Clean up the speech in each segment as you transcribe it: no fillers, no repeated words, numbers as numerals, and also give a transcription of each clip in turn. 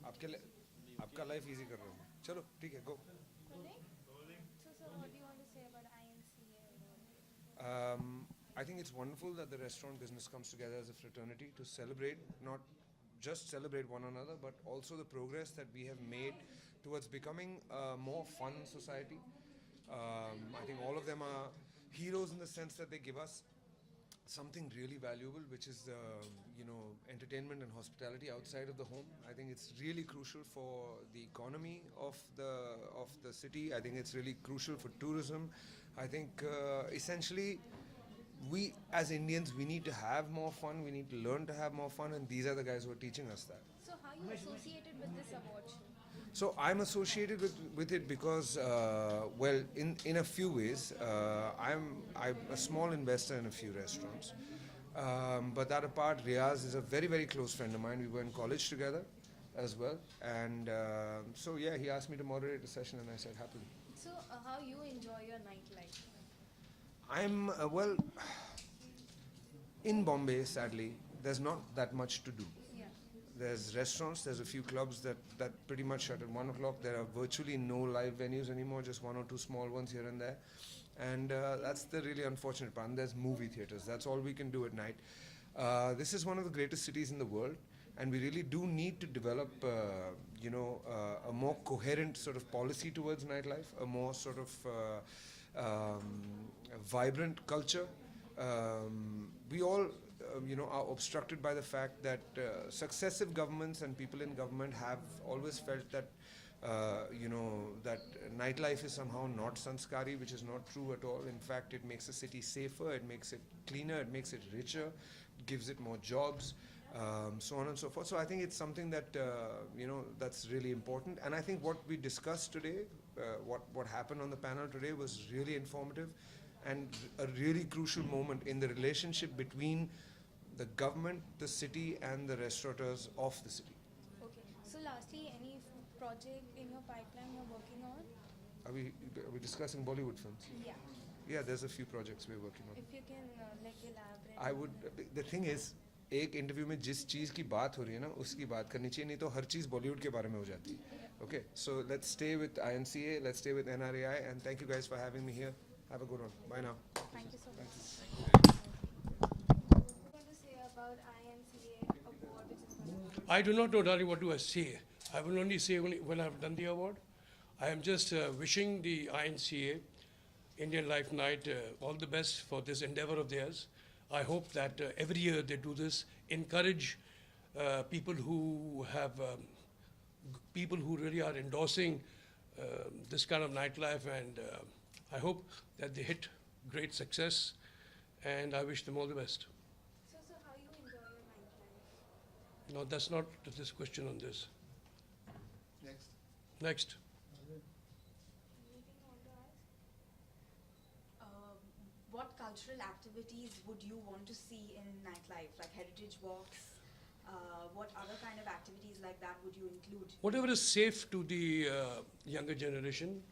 आपका life easy कर रहा हूँ चलो ठीक है go. So what do you want to say about INCA? I think it's wonderful that the restaurant business comes together as a fraternity to celebrate, not just celebrate one another, but also the progress that we have made towards becoming a more fun society. I think all of them are heroes in the sense that they give us something really valuable, which is entertainment and hospitality outside of the home. I think it's really crucial for the economy of the city. I think it's really crucial for tourism. I think essentially we as Indians, we need to have more fun. We need to learn to have more fun, and these are the guys who are teaching us that. So how you associated with this award show? So I'm associated with it because, well, in a few ways, I'm a small investor in a few restaurants. But that apart, Riaz is a very very close friend of mine. We were in college together, as well, and so yeah, he asked me to moderate a session, and I said happily. So how you enjoy your nightlife? I'm well in Bombay. Sadly, there's not that much to do. Yeah. There's restaurants, there's a few clubs that pretty much shut at 1 o'clock. There are virtually no live venues anymore, just one or two small ones here and there. And that's the really unfortunate part. And there's movie theaters, that's all we can do at night. This is one of the greatest cities in the world, and we really do need to develop, a more coherent sort of policy towards nightlife, a more sort of vibrant culture. We all are obstructed by the fact that successive governments and people in government have always felt that that nightlife is somehow not sanskari, which is not true at all. In fact, it makes the city safer, it makes it cleaner, it makes it richer, it gives it more jobs, so on and so forth. So I think it's something that that's really important. And I think what we discussed today, what happened on the panel today, was really informative and a really crucial moment in the relationship between the government, the city, and the restaurateurs of the city. Okay. So lastly, any project in your pipeline you're working on? Are we discussing Bollywood films? Yeah. Yeah, there's a few projects we're working on. If you can elaborate. I would. The thing is, एक interview में जिस चीज़ की बात हो रही है ना, उसकी बात करनी चाहिए, नहीं तो हर चीज़ बॉलीवुड के बारे में हो जाती है. Okay, so let's stay with INCA, let's stay with NRAI, and thank you guys for having me here. Have a good one. Bye now. Thank you so much. What do you want to say about INCA award which is going to I do not know, darling, what do I say. I will only say when I've done the award. I am just wishing the INCA, Indian Life Night, all the best for this endeavor of theirs. I hope that every year they do this, encourage people who have, people who really are endorsing this kind of nightlife, and I hope that they hit great success, and I wish them all the best. So how you enjoy your nightlife? No, that's not this question on this. Next. Anything you want to ask? What cultural activities would you want to see in nightlife, like heritage walks? What other kind of activities like that would you include? Whatever is safe to the younger generation.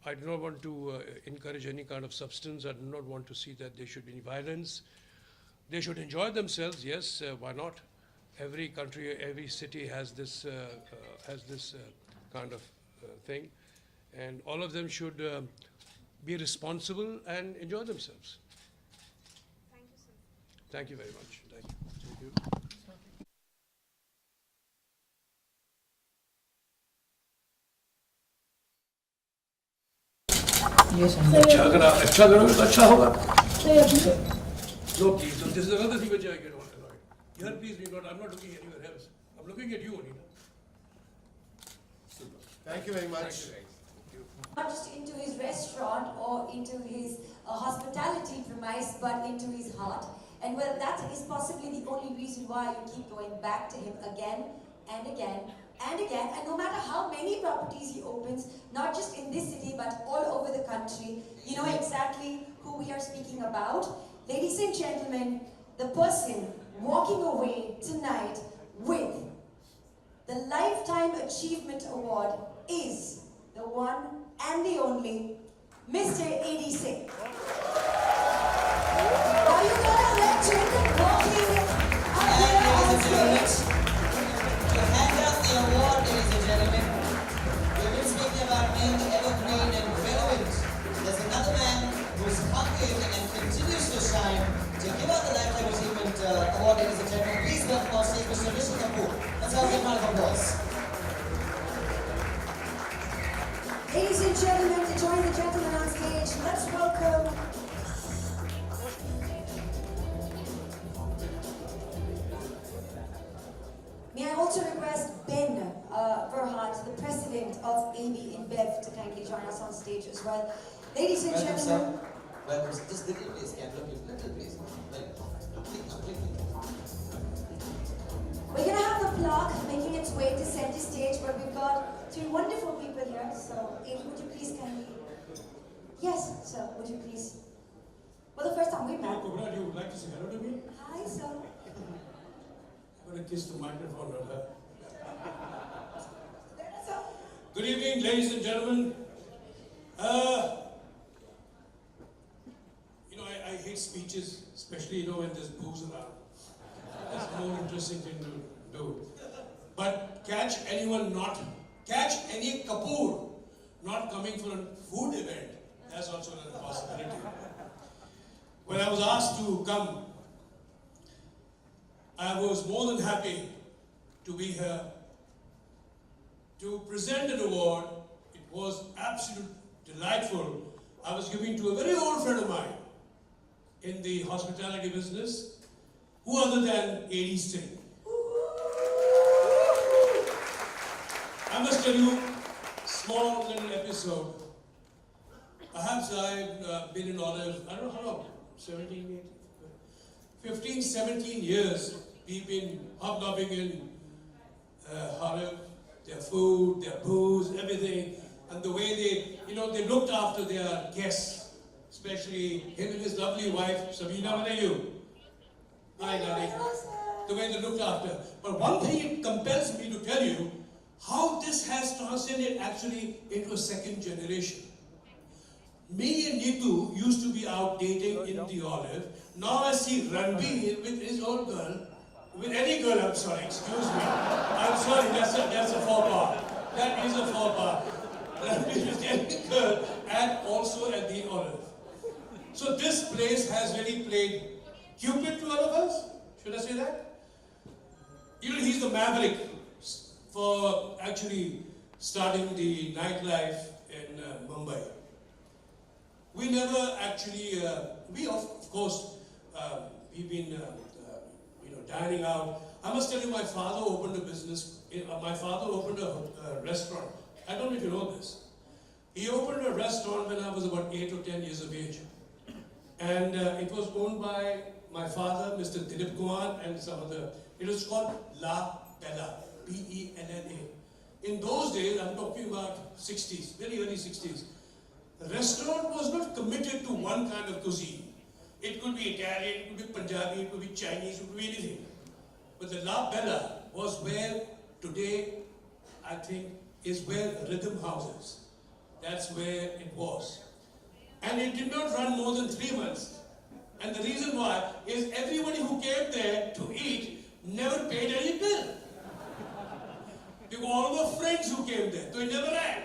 I do not want to encourage any kind of substance. I do not want to see that there should be violence. They should enjoy themselves, yes, why not? Every country, every city has this kind of thing. And all of them should be responsible and enjoy themselves. Thank you, sir. Thank you very much. Thank you. अच्छा करो तो अच्छा होगा. No, please. So this is another thing which I get annoyed. Here, please, I'm not looking anywhere else. I'm looking at you only. Thank you very much. Thank you. Not just into his restaurant or into his hospitality premise, but into his heart. And well, that is possibly the only reason why you keep going back to him again and again and again. And no matter how many properties he opens, not just in this city, but all over the country, you know exactly who we are speaking about. Ladies and gentlemen, the person walking away tonight with the Lifetime Achievement Award is the one and the only Mr. A.D. Singh. Now you got a legend walking up there on stage. To hand out the Mr. Rishi Kapoor. Let's have a big round of applause. Ladies and gentlemen, to join the gentlemen on stage, let's welcome May I also request Ben Verhart, the president of AB InBev, to kindly join us on stage as well. Ladies and Welcome, gentlemen, sir. Welcome, sir. Just little please, camera please, little please. we're going to have the plaque making its way to center stage, but we've got three wonderful people here. So, if would you please kindly... Yes, sir, would you please... For the first time, we met. Cobra, you would like to say hello to me? Hi, sir. I'm going to kiss the microphone on her. Good evening, ladies and gentlemen. I hate speeches, especially when there's booze around. That's a more interesting thing to do. But catch any Kapoor not coming for a food event, that's also a possibility. When I was asked to come, I was more than happy to be here to present an award. It was absolutely delightful. I was giving to a very old friend of mine in the hospitality business, who other than A.D. Singh. I must tell you, small little episode. Perhaps I've been in Olive, I don't know how long, 17, 18, 15, 17 years. We've been hobnobbing in Olive, their food, their booze, everything. And the way they looked after their guests, especially him and his lovely wife, Sabina, where are you? Hi, darling. The way they looked after. But one thing it compels me to tell you, how this has transcended actually into a second generation. Me and Nitu used to be out dating in the Olive. Now I see Ranbir with his old girl, with any girl, I'm sorry, excuse me. I'm sorry, that's a faux pas. That is a faux pas. Ranbir with any girl and also at the Olive. So this place has really played Cupid to all of us. Should I say that? He's the maverick for actually starting the nightlife in Mumbai. We never actually, we of course, we've been dining out. I must tell you, my father opened a business, my father opened a restaurant. I don't know if you know this. He opened a restaurant when I was about 8 or 10 years of age. And it was owned by my father, Mr. Dilip Kumar, and some other. It was called La Bella, P-E-L-L-A. In those days, I'm talking about 60s, very early 60s. The restaurant was not committed to one kind of cuisine. It could be Italian, it could be Punjabi, it could be Chinese, it could be anything. But the La Bella was where today, I think, is where Rhythm House is. That's where it was. And it did not run more than 3 months. And the reason why is everybody who came there to eat never paid any bill. They were all were friends who came there, so it never ran.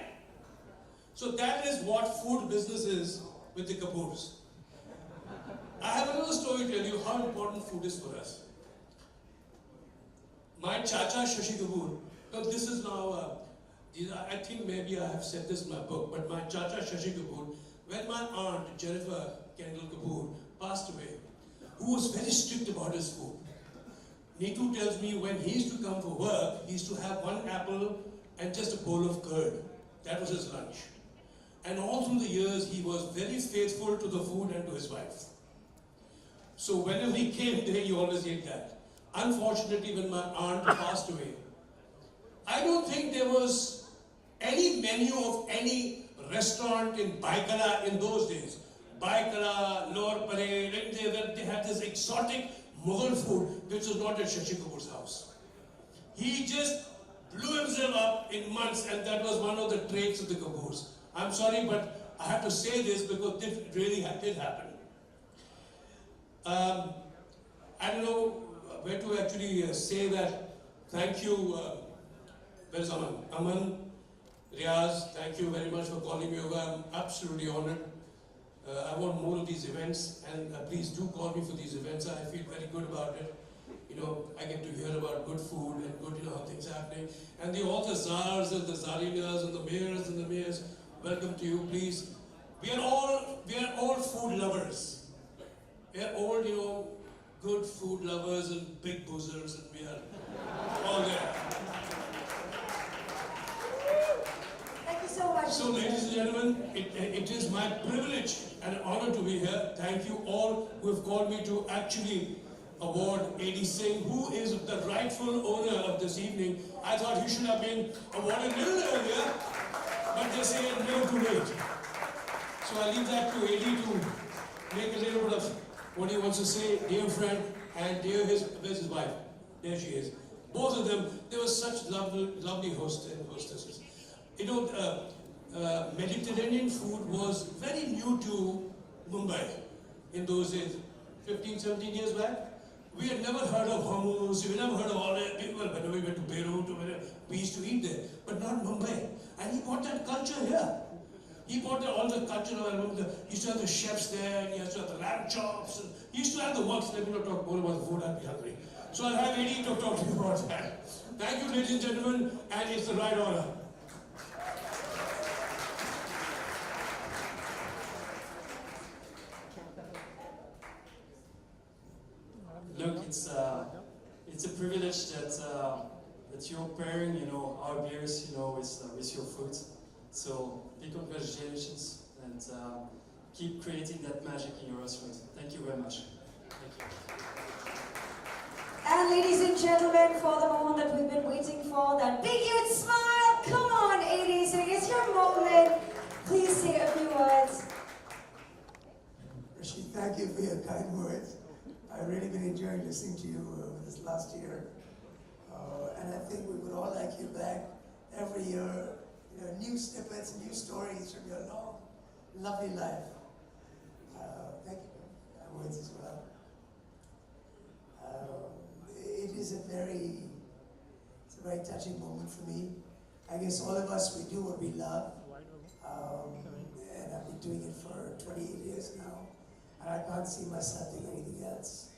So that is what food business is with the Kapoors. I have another story to tell you how important food is for us. My Chacha Shashi Kapoor, now this is now, I think maybe I have said this in my book, but my Chacha Shashi Kapoor, when my aunt Jennifer Kendall Kapoor passed away, who was very strict about his food. Neetu tells me when he used to come for work, he used to have 1 apple and just a bowl of curd. That was his lunch. And all through the years, he was very faithful to the food and to his wife. So whenever he came there, he always ate that. Unfortunately, when my aunt passed away, I don't think there was any menu of any restaurant in Baikala in those days. Baikala, Lower Parade, they had this exotic Mughal food which was not at Shashi Kapoor's house. He just blew himself up in months, and that was one of the traits of the Kapoors. I'm sorry, but I have to say this because it really did happen. I don't know where to actually say that. Thank you. Where's Aman? Aman, Riaz, thank you very much for calling me over. I'm absolutely honored. I want more of these events, and please do call me for these events. I feel very good about it. I get to hear about good food and good, how things are happening. And all the czars and the czarinas and the mayors, welcome to you, please. We are all food lovers. We are all, good food lovers and big boozers, and we are all there. Thank you so much. So, ladies and gentlemen, it is my privilege and honor to be here. Thank you all who have called me to actually award A.D. Singh, who is the rightful owner of this evening. I thought he should have been awarded a little earlier, but they say never too late. So I leave that to A.D. to make a little bit of what he wants to say, dear friend, and where's his wife? There she is. Both of them, they were such lovely hosts and hostesses. Mediterranean food was very new to Mumbai in those days, 15, 17 years back. We had never heard of hummus, we never heard of all that. People, whenever we went to Beirut, we used to eat there, but not Mumbai. And he brought that culture here. He brought all the culture. I remember he used to have the chefs there, and he used to have the lamb chops, and he used to have the works. Let me not talk more about the food, I'll be hungry. So I'll have Eddie to talk to you about that. Thank you, ladies and gentlemen, and it's the right honor. Look, it's a privilege that you're pairing, our beers, with your food. So big congratulations, and keep creating that magic in your restaurant. Thank you very much. Thank you. And ladies and gentlemen, for the moment that we've been waiting for, that big huge smile. Come on, 80s, it's your moment. Please say a few words. Rishi, thank you for your kind words. I've really been enjoying listening to you this last year. And I think we would all like you back every year. New snippets, new stories from your long, lovely life. Thank you for your words as well. It is a very touching moment for me. I guess all of us, we do what we love. And I've been doing it for 28 years now. And I can't see myself doing anything else.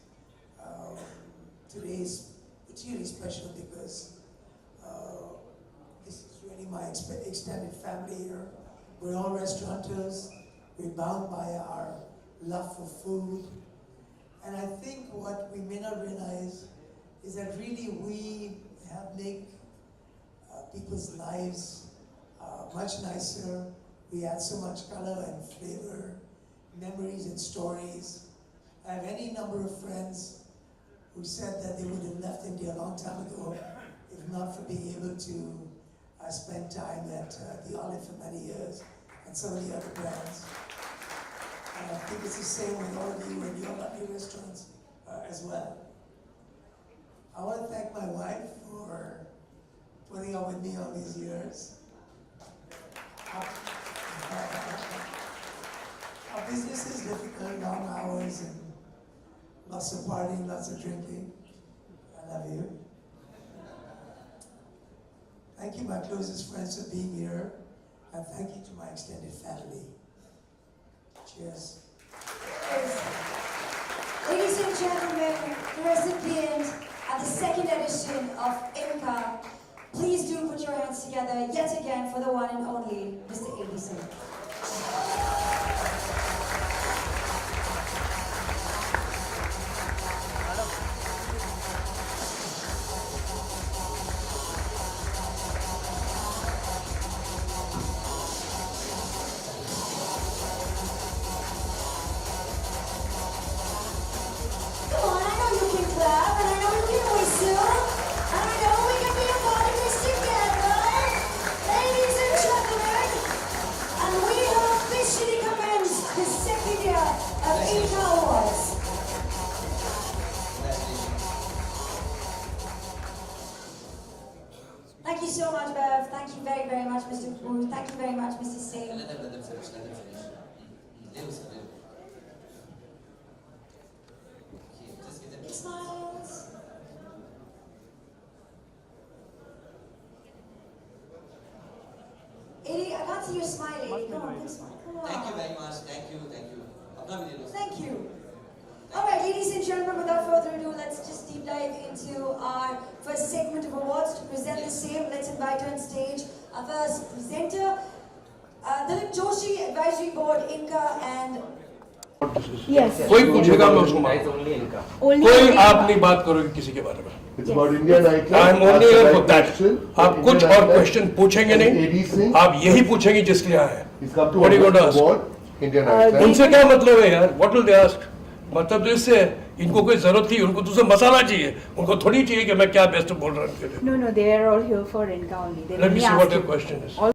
Today is particularly special because this is really my extended family here. We're all restaurateurs. We're bound by our love for food. And I think what we may not realize is that really we have made people's lives much nicer. We add so much color and flavor, memories and stories. I have any number of friends who said that they would have left India a long time ago if not for being able to spend time at the Olive for many years and some of the other brands. And I think it's the same with all of you and your lovely restaurants as well. I want to thank my wife for putting up with me all these years. Our business is difficult, long hours, and lots of partying, lots of drinking. I love you. Thank you, my closest friends, for being here, and thank you to my extended family. Cheers. Ladies and gentlemen, the recipient at the second edition of IMCA, please do put your hands together yet again for the one and only Mr. A.D. Singh. Thank you so much, Bev. Thank you very, very much, Mr. Kapoor. Thank you very much, Mr. Singh. Let them finish. Just give them. Big smiles. Eddie, I can't see your smile, Eddie. Come on, big smile. Come on. Thank you very much. Thank you. Thank you. All right, ladies and gentlemen, without further ado, let's just deep dive dive into our first segment of awards. To present the same, let's invite on stage our first presenter, Dilip Joshi, Advisory Board, Inca, and Yes. कोई पूछेगा मैं उसको मारूंगा। कोई आप नहीं बात करोगे किसी के बारे में। It's about India Nightlife. I am only here for that. आप कुछ और क्वेश्चन पूछेंगे नहीं, आप यही पूछेंगे जिसके लिए आए हैं। What are you going to ask? Indian Nightlife. उनसे क्या मतलब है यार? What will they ask? मतलब तो इससे इनको कोई जरूरत थी, उनको दूसरा मसाला चाहिए, उनको थोड़ी चाहिए कि मैं क्या बेस्ट बोल रहा हूँ। No, they are all here for Inca only. They Let me only see ask what your you- question is. all